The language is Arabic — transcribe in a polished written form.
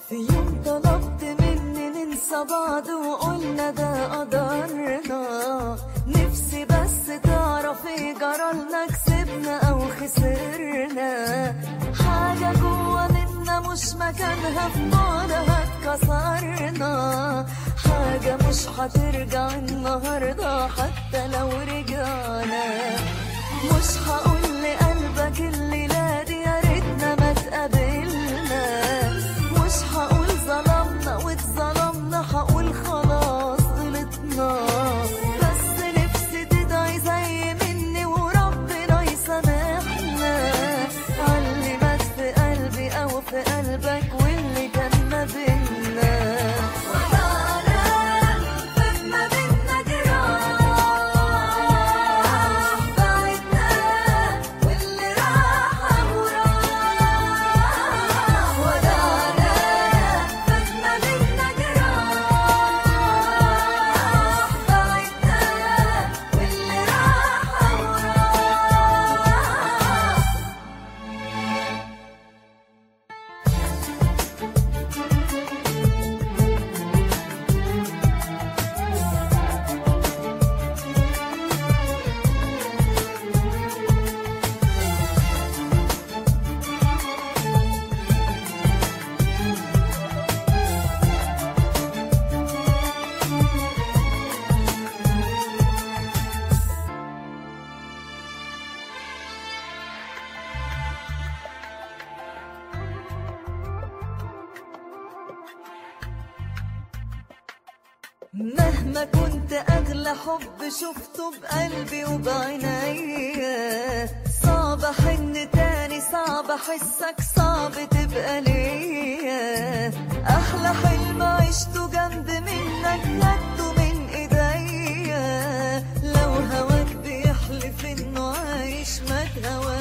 في يوم طلبت مني ننسى بعض وقلنا ده قدرنا، نفسي بس تعرفي جرالنا كسبنا او خسرنا، حاجة جوا منا مش مكانها في بعضها اتكسرنا، حاجة مش هترجع النهاردة حتى لو رجعنا، مش هقول لقلبك الليلة دي يا ريتنا ما تقابلنا، مش هقول ظلمنا واتظلمنا، هقول خلاص غلطنا، بس نفسي تدعي زي مني وربنا يسامحنا عاللي مات في قلبي او في قلبك واللي كان ما بينا. مهما كنت أغلى حب شفته بقلبي وبعينيا، صعب أحن تاني، صعب أحسك، صعب تبقى ليا، أحلى حلم عشته جنب منك خدته من إيديا، لو هواك بيحلف إنه عايش ما تهوى